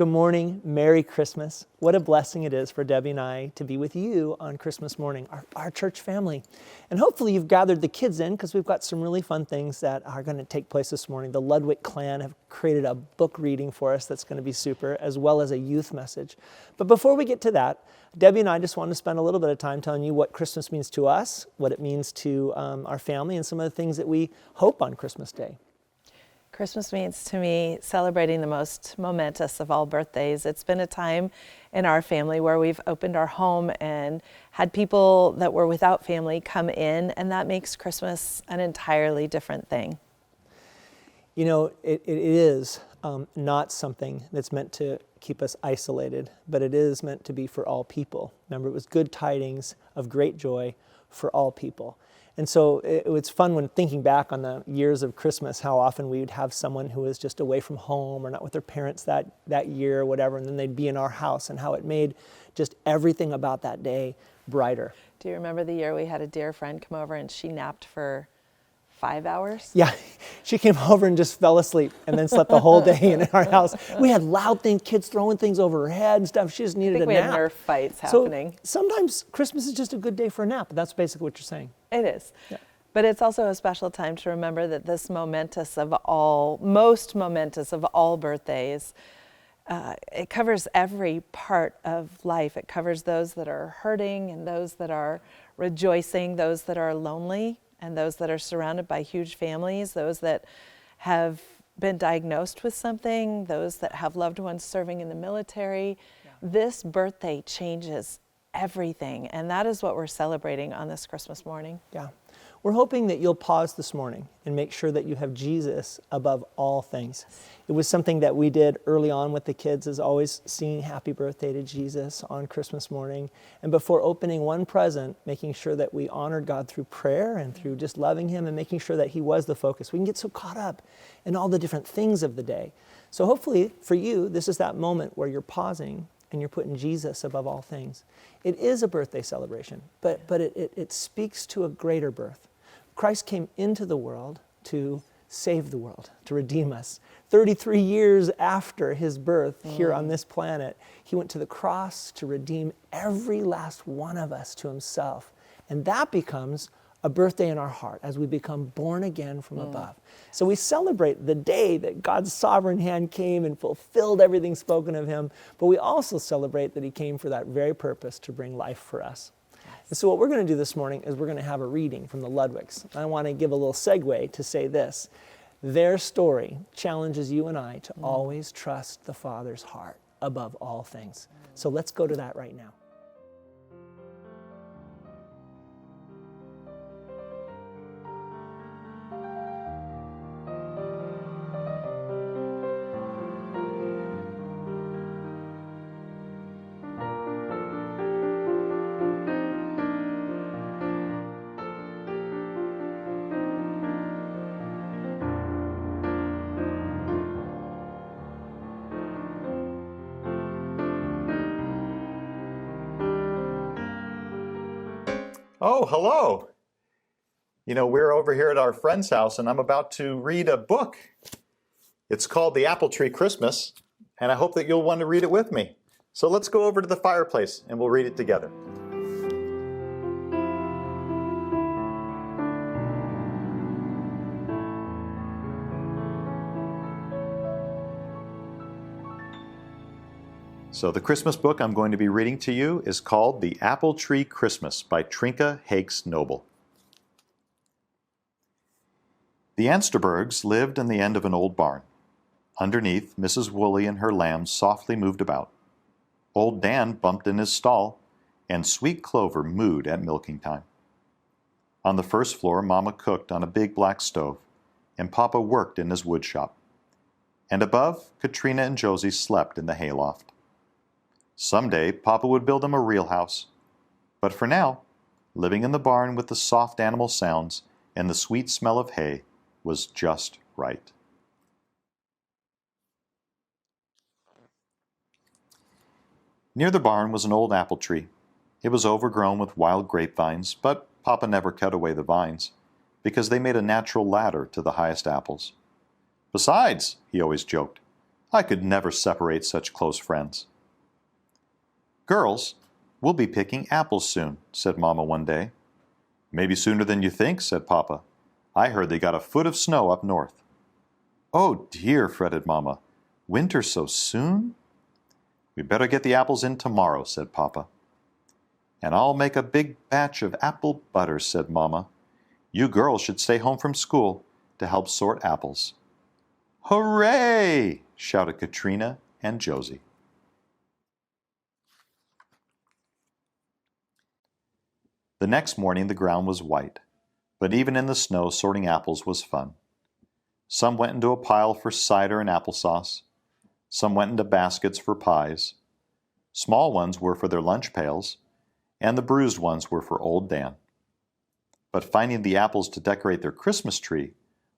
Good morning. Merry Christmas. What a blessing it is for Debbie and I to be with you on Christmas morning, our church family. And hopefully you've gathered the kids in because we've got some really fun things that are going to take place this morning. The Ludwick clan have created a book reading for us that's going to be super, as well as a youth message. But before we get to that, Debbie and I just want to spend a little bit of time telling you what Christmas means to us, what it means to our family, and some of the things that we hope on Christmas Day. Christmas means to me celebrating the most momentous of all birthdays. It's been a time in our family where we've opened our home and had people that were without family come in, and that makes Christmas an entirely different thing. You know, it is not something that's meant to keep us isolated, but it is meant to be for all people. Remember, it was good tidings of great joy for all people. And so it's fun when thinking back on the years of Christmas, how often we would have someone who was just away from home or not with their parents that year or whatever, and then they'd be in our house, and how it made just everything about that day brighter. Do you remember the year we had a dear friend come over and she napped for 5 hours? Yeah, she came over and just fell asleep and then slept the whole day in our house. We had loud things, kids throwing things over her head and stuff. She just needed a nap. We had Nerf fights happening. So sometimes Christmas is just a good day for a nap. That's basically what you're saying. It is. Yeah. But it's also a special time to remember that this most momentous of all birthdays, it covers every part of life. It covers those that are hurting and those that are rejoicing, those that are lonely, and those that are surrounded by huge families, those that have been diagnosed with something, those that have loved ones serving in the military. Yeah. This birthday changes everything, and that is what we're celebrating on this Christmas morning. Yeah. We're hoping that you'll pause this morning and make sure that you have Jesus above all things. It was something that we did early on with the kids, is always singing happy birthday to Jesus on Christmas morning. And before opening one present, making sure that we honored God through prayer and through just loving Him and making sure that He was the focus. We can get so caught up in all the different things of the day. So hopefully for you, this is that moment where you're pausing and you're putting Jesus above all things. It is a birthday celebration, but it speaks to a greater birth. Christ came into the world to save the world, to redeem us. 33 years after His birth here on this planet, He went to the cross to redeem every last one of us to Himself. And that becomes a birthday in our heart as we become born again from above. So we celebrate the day that God's sovereign hand came and fulfilled everything spoken of Him, but we also celebrate that He came for that very purpose, to bring life for us. And so what we're going to do this morning is we're going to have a reading from the Ludwicks. I want to give a little segue to say this. Their story challenges you and I to always trust the Father's heart above all things. So let's go to that right now. Oh, hello. You know, we're over here at our friend's house, and I'm about to read a book. It's called The Apple Tree Christmas, and I hope that you'll want to read it with me. So let's go over to the fireplace, and we'll read it together. So the Christmas book I'm going to be reading to you is called The Apple Tree Christmas by Trinka Hakes Noble. The Ansterbergs lived in the end of an old barn. Underneath, Mrs. Woolley and her lambs softly moved about. Old Dan bumped in his stall, and Sweet Clover mooed at milking time. On the first floor, Mama cooked on a big black stove, and Papa worked in his wood shop. And above, Katrina and Josie slept in the hayloft. Someday, Papa would build them a real house. But for now, living in the barn with the soft animal sounds and the sweet smell of hay was just right. Near the barn was an old apple tree. It was overgrown with wild grapevines, but Papa never cut away the vines, because they made a natural ladder to the highest apples. Besides, he always joked, I could never separate such close friends. Girls, we'll be picking apples soon, said Mama one day. Maybe sooner than you think, said Papa. I heard they got a foot of snow up north. Oh dear, fretted Mama. Winter so soon? We better get the apples in tomorrow, said Papa. And I'll make a big batch of apple butter, said Mama. You girls should stay home from school to help sort apples. Hooray! Shouted Katrina and Josie. The next morning the ground was white, but even in the snow sorting apples was fun. Some went into a pile for cider and applesauce. Some went into baskets for pies. Small ones were for their lunch pails, and the bruised ones were for old Dan. But finding the apples to decorate their Christmas tree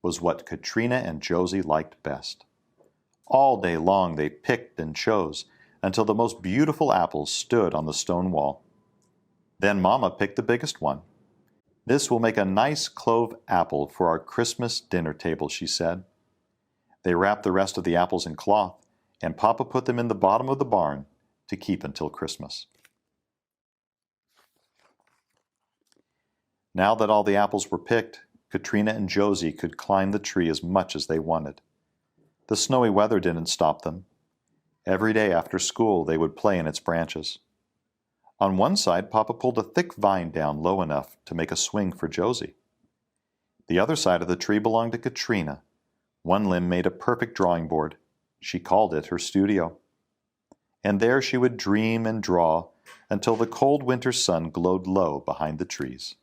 was what Katrina and Josie liked best. All day long they picked and chose until the most beautiful apples stood on the stone wall. Then Mama picked the biggest one. This will make a nice clove apple for our Christmas dinner table, she said. They wrapped the rest of the apples in cloth, and Papa put them in the bottom of the barn to keep until Christmas. Now that all the apples were picked, Katrina and Josie could climb the tree as much as they wanted. The snowy weather didn't stop them. Every day after school they would play in its branches. On one side, Papa pulled a thick vine down low enough to make a swing for Josie. The other side of the tree belonged to Katrina. One limb made a perfect drawing board. She called it her studio. And there she would dream and draw until the cold winter sun glowed low behind the trees.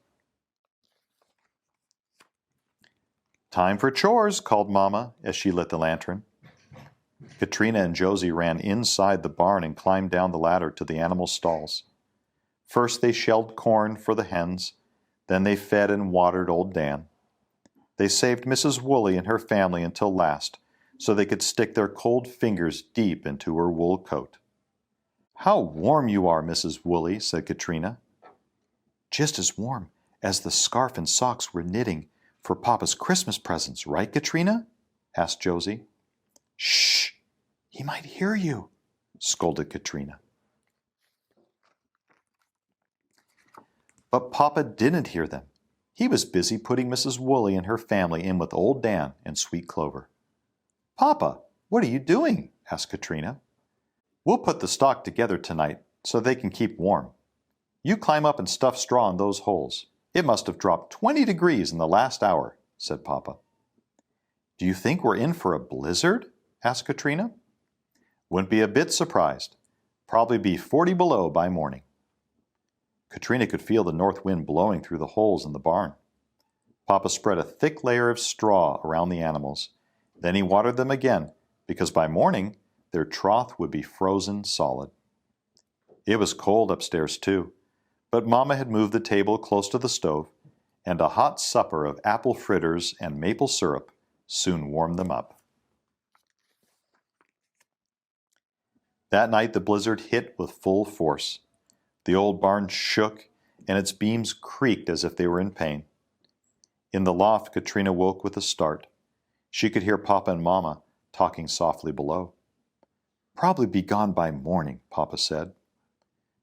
Time for chores, called Mama as she lit the lantern. Katrina and Josie ran inside the barn and climbed down the ladder to the animal stalls. First they shelled corn for the hens, then they fed and watered old Dan. They saved Mrs. Woolley and her family until last, so they could stick their cold fingers deep into her wool coat. How warm you are, Mrs. Woolley, said Katrina. Just as warm as the scarf and socks we're knitting for Papa's Christmas presents, right, Katrina? Asked Josie. Shh! He might hear you, scolded Katrina. But Papa didn't hear them. He was busy putting Mrs. Woolley and her family in with old Dan and Sweet Clover. Papa, what are you doing? Asked Katrina. We'll put the stock together tonight so they can keep warm. You climb up and stuff straw in those holes. It must have dropped 20 degrees in the last hour, said Papa. Do you think we're in for a blizzard? Asked Katrina. Wouldn't be a bit surprised. Probably be 40 below by morning. Katrina could feel the north wind blowing through the holes in the barn. Papa spread a thick layer of straw around the animals. Then he watered them again, because by morning their trough would be frozen solid. It was cold upstairs too, but Mama had moved the table close to the stove, and a hot supper of apple fritters and maple syrup soon warmed them up. That night the blizzard hit with full force. The old barn shook, and its beams creaked as if they were in pain. In the loft, Katrina woke with a start. She could hear Papa and Mama talking softly below. Probably be gone by morning, Papa said.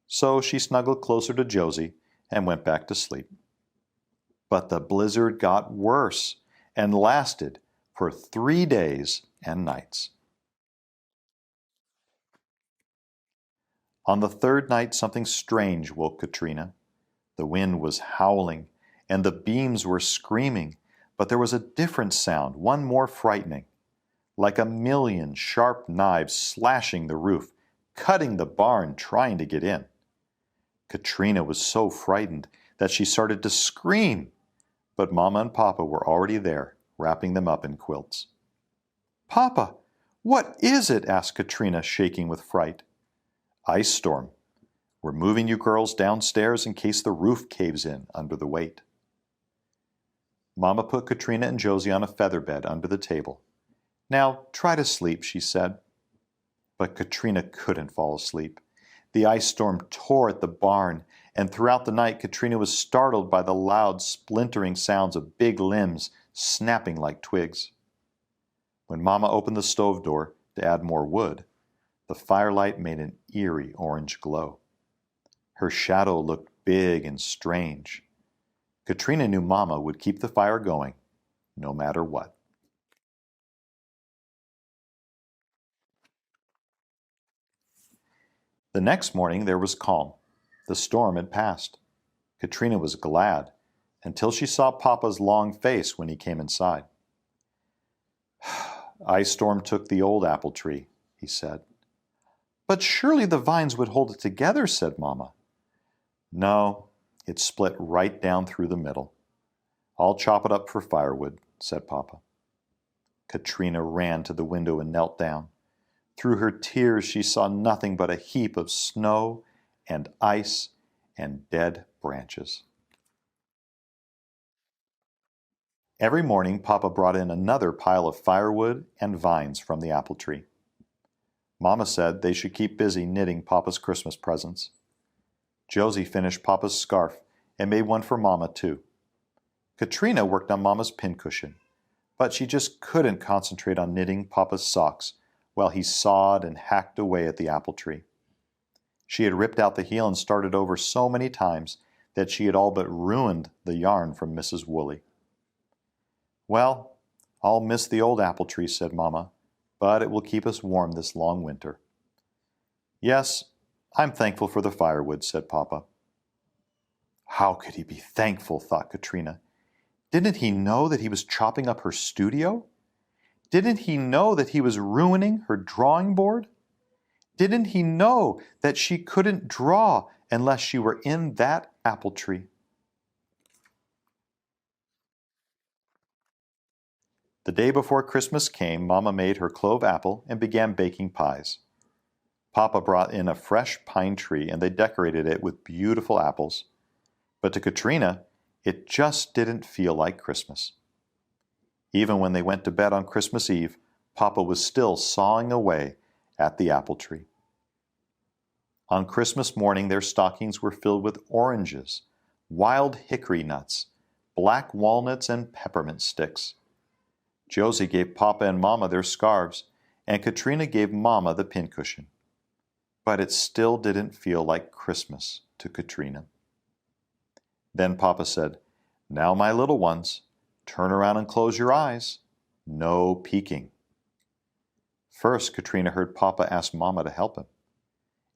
So she snuggled closer to Josie and went back to sleep. But the blizzard got worse and lasted for 3 days and nights. On the third night, something strange woke Katrina. The wind was howling, and the beams were screaming, but there was a different sound, one more frightening, like a million sharp knives slashing the roof, cutting the barn, trying to get in. Katrina was so frightened that she started to scream, but Mama and Papa were already there, wrapping them up in quilts. Papa, what is it? Asked Katrina, shaking with fright. Ice storm. We're moving you girls downstairs in case the roof caves in under the weight. Mama put Katrina and Josie on a feather bed under the table. Now try to sleep, she said. But Katrina couldn't fall asleep. The ice storm tore at the barn, and throughout the night Katrina was startled by the loud splintering sounds of big limbs snapping like twigs. When Mama opened the stove door, to add more wood, the firelight made an eerie orange glow. Her shadow looked big and strange. Katrina knew Mama would keep the fire going, no matter what. The next morning there was calm. The storm had passed. Katrina was glad until she saw Papa's long face when he came inside. Ice storm took the old apple tree, he said. But surely the vines would hold it together, said Mama. No, it split right down through the middle. I'll chop it up for firewood, said Papa. Katrina ran to the window and knelt down. Through her tears she saw nothing but a heap of snow and ice and dead branches. Every morning Papa brought in another pile of firewood and vines from the apple tree. Mama said they should keep busy knitting Papa's Christmas presents. Josie finished Papa's scarf and made one for Mama too. Katrina worked on Mama's pincushion, but she just couldn't concentrate on knitting Papa's socks while he sawed and hacked away at the apple tree. She had ripped out the heel and started over so many times that she had all but ruined the yarn from Mrs. Woolley. Well, I'll miss the old apple tree, said Mama, but it will keep us warm this long winter. Yes, I'm thankful for the firewood, said Papa. How could he be thankful, thought Katrina. Didn't he know that he was chopping up her studio? Didn't he know that he was ruining her drawing board? Didn't he know that she couldn't draw unless she were in that apple tree? The day before Christmas came, Mama made her clove apple and began baking pies. Papa brought in a fresh pine tree and they decorated it with beautiful apples. But to Katrina, it just didn't feel like Christmas. Even when they went to bed on Christmas Eve, Papa was still sawing away at the apple tree. On Christmas morning, their stockings were filled with oranges, wild hickory nuts, black walnuts, and peppermint sticks. Josie gave Papa and Mama their scarves, and Katrina gave Mama the pincushion. But it still didn't feel like Christmas to Katrina. Then Papa said, "Now, my little ones, turn around and close your eyes. No peeking." First, Katrina heard Papa ask Mama to help him.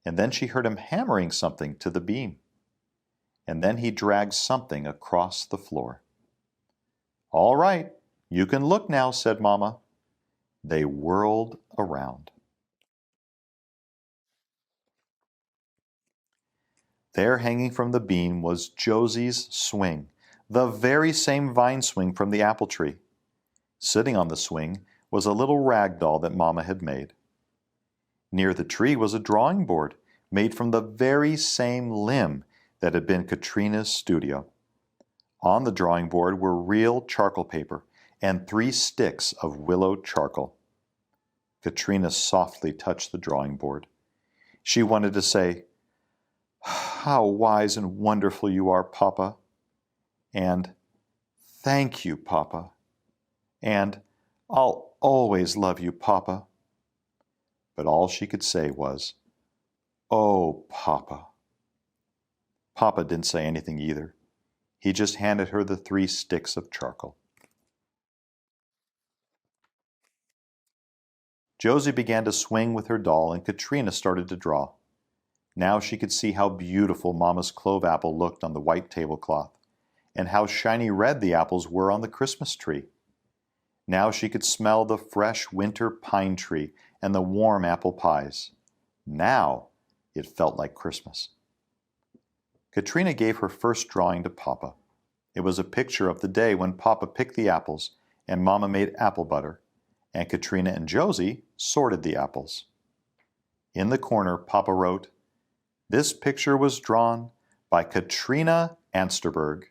And then she heard him hammering something to the beam. And then he dragged something across the floor. "All right, you can look now," said Mama. They whirled around. There, hanging from the beam, was Josie's swing, the very same vine swing from the apple tree. Sitting on the swing was a little rag doll that Mama had made. Near the tree was a drawing board made from the very same limb that had been Katrina's studio. On the drawing board were real charcoal paper and 3 sticks of willow charcoal. Katrina softly touched the drawing board. She wanted to say, "How wise and wonderful you are, Papa," and "Thank you, Papa," and "I'll always love you, Papa." But all she could say was, "Oh, Papa." Papa didn't say anything either. He just handed her the 3 sticks of charcoal. Josie began to swing with her doll and Katrina started to draw. Now she could see how beautiful Mama's clove apple looked on the white tablecloth, and how shiny red the apples were on the Christmas tree. Now she could smell the fresh winter pine tree and the warm apple pies. Now it felt like Christmas. Katrina gave her first drawing to Papa. It was a picture of the day when Papa picked the apples and Mama made apple butter, and Katrina and Josie sorted the apples. In the corner, Papa wrote, "This picture was drawn by Katrina Ansterberg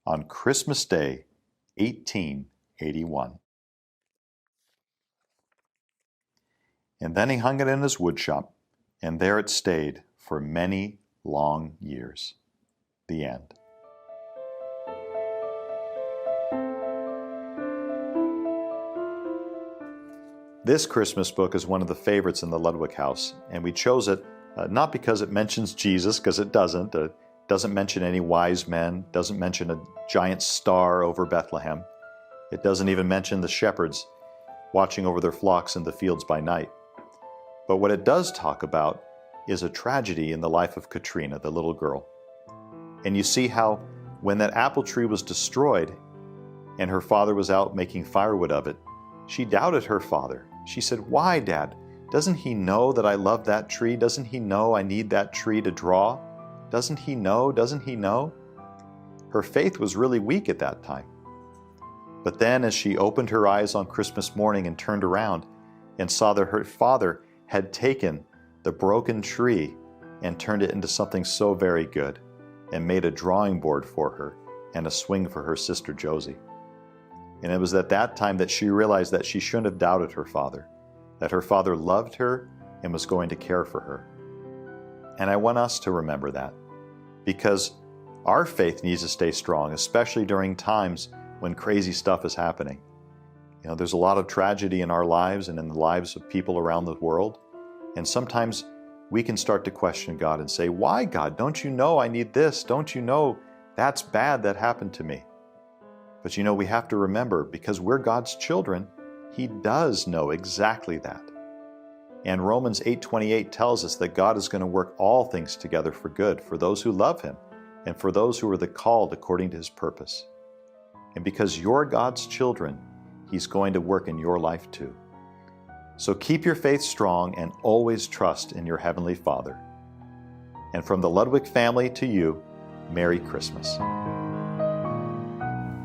on Christmas Day, 1881. And then he hung it in his woodshop, and there it stayed for many long years. The end. This Christmas book is one of the favorites in the Ludwick house, and we chose it not because it mentions Jesus, because it doesn't. It doesn't mention any wise men, doesn't mention a giant star over Bethlehem. It doesn't even mention the shepherds watching over their flocks in the fields by night. But what it does talk about is a tragedy in the life of Katrina, the little girl. And you see how when that apple tree was destroyed and her father was out making firewood of it, she doubted her father. She said, "Why, Dad? Doesn't he know that I love that tree? Doesn't he know I need that tree to draw? Doesn't he know? Doesn't he know?" Her faith was really weak at that time. But then as she opened her eyes on Christmas morning and turned around and saw that her father had taken the broken tree and turned it into something so very good and made a drawing board for her and a swing for her sister Josie. And it was at that time that she realized that she shouldn't have doubted her father, that her father loved her and was going to care for her. And I want us to remember that, because our faith needs to stay strong, especially during times when crazy stuff is happening. You know, there's a lot of tragedy in our lives and in the lives of people around the world. And sometimes we can start to question God and say, "Why, God? Don't you know I need this? Don't you know that's bad that happened to me?" But you know, we have to remember, because we're God's children, He does know exactly that. And Romans 8:28 tells us that God is going to work all things together for good for those who love Him and for those who are the called according to His purpose. And because you're God's children, He's going to work in your life too. So keep your faith strong and always trust in your Heavenly Father. And from the Ludwick family to you, Merry Christmas.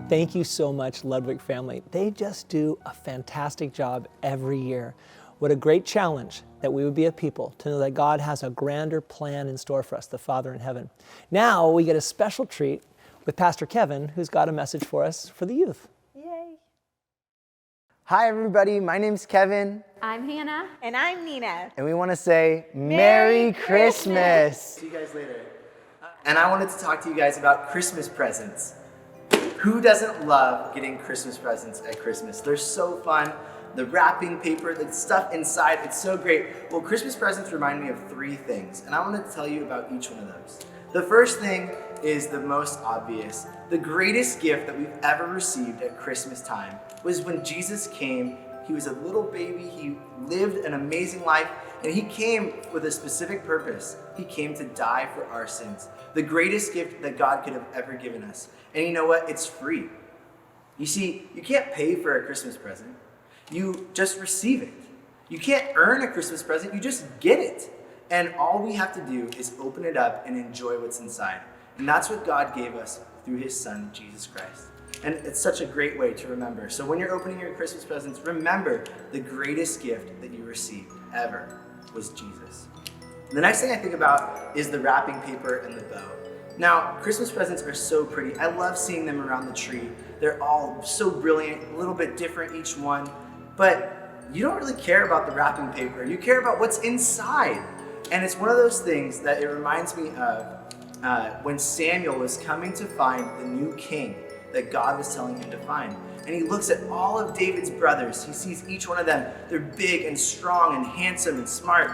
Thank you so much, Ludwick family. They just do a fantastic job every year. What a great challenge that we would be a people to know that God has a grander plan in store for us, the Father in heaven. Now we get a special treat with Pastor Kevin, who's got a message for us for the youth. Yay. Hi, everybody. My name's Kevin. I'm Hannah. And I'm Nina. And we want to say Merry Christmas. See you guys later. And I wanted to talk to you guys about Christmas presents. Who doesn't love getting Christmas presents at Christmas? They're so fun. The wrapping paper, the stuff inside, it's so great. Well, Christmas presents remind me of 3 things, and I want to tell you about each one of those. The first thing is the most obvious. The greatest gift that we've ever received at Christmas time was when Jesus came. He was a little baby. He lived an amazing life, and He came with a specific purpose. He came to die for our sins. The greatest gift that God could have ever given us. And you know what? It's free. You see, you can't pay for a Christmas present. You just receive it. You can't earn a Christmas present. You just get it. And all we have to do is open it up and enjoy what's inside. And that's what God gave us through His Son, Jesus Christ. And it's such a great way to remember. So when you're opening your Christmas presents, remember the greatest gift that you received ever was Jesus. The next thing I think about is the wrapping paper and the bow. Now, Christmas presents are so pretty. I love seeing them around the tree. They're all so brilliant, a little bit different each one. But you don't really care about the wrapping paper. You care about what's inside. And it's one of those things that it reminds me of when Samuel was coming to find the new king that God was telling him to find. And he looks at all of David's brothers. He sees each one of them. They're big and strong and handsome and smart.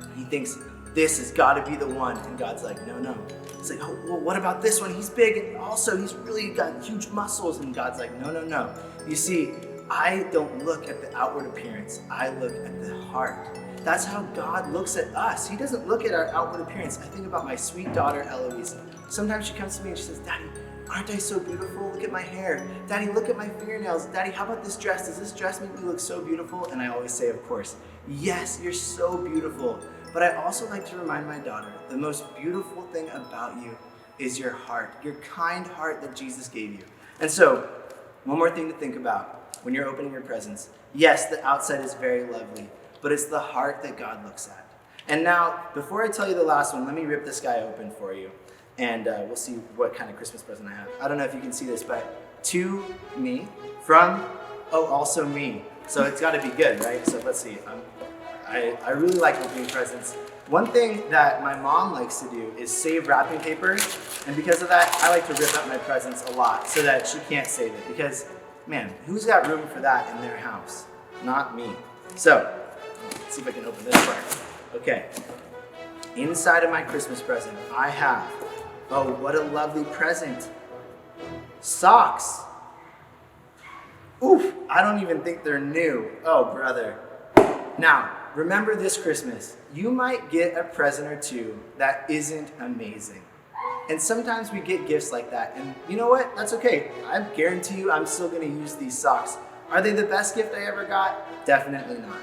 And he thinks, this has got to be the one. And God's like, no, no. He's like, oh, well, what about this one? He's big and also he's really got huge muscles. And God's like, no, no, no. You see, I don't look at the outward appearance. I look at the heart. That's how God looks at us. He doesn't look at our outward appearance. I think about my sweet daughter, Eloise. Sometimes she comes to me and she says, Daddy, aren't I so beautiful? Look at my hair. Daddy, look at my fingernails. Daddy, how about this dress? Does this dress make me look so beautiful? And I always say, of course, yes, you're so beautiful. But I also like to remind my daughter, the most beautiful thing about you is your heart, your kind heart that Jesus gave you. And so, one more thing to think about when you're opening your presents. Yes, the outside is very lovely, but it's the heart that God looks at. And now, before I tell you the last one, let me rip this guy open for you. And we'll see what kind of Christmas present I have. I don't know if you can see this, but to me, from, also me. So it's got to be good, right? So let's see. I really like opening presents. One thing that my mom likes to do is save wrapping paper. And because of that, I like to rip up my presents a lot so that she can't save it. Because, man, who's got room for that in their house? Not me. So, let's see if I can open this part. Okay. Inside of my Christmas present, I have, oh, what a lovely present. Socks. Oof, I don't even think they're new. Oh, brother. Now, remember this Christmas, you might get a present or two that isn't amazing. And sometimes we get gifts like that. And you know what? That's okay. I guarantee you I'm still going to use these socks. Are they the best gift I ever got? Definitely not.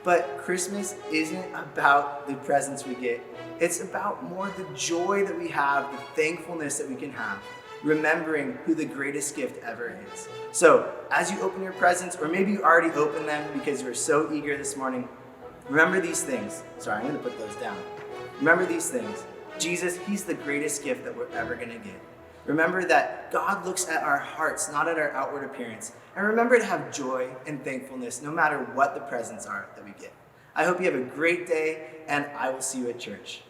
But Christmas isn't about the presents we get. It's about more the joy that we have, the thankfulness that we can have, remembering who the greatest gift ever is. So as you open your presents, or maybe you already opened them because you were so eager this morning, remember these things. Sorry, I'm going to put those down. Remember these things. Jesus, he's the greatest gift that we're ever going to get. Remember that God looks at our hearts, not at our outward appearance. And remember to have joy and thankfulness no matter what the presents are that we get. I hope you have a great day, and I will see you at church.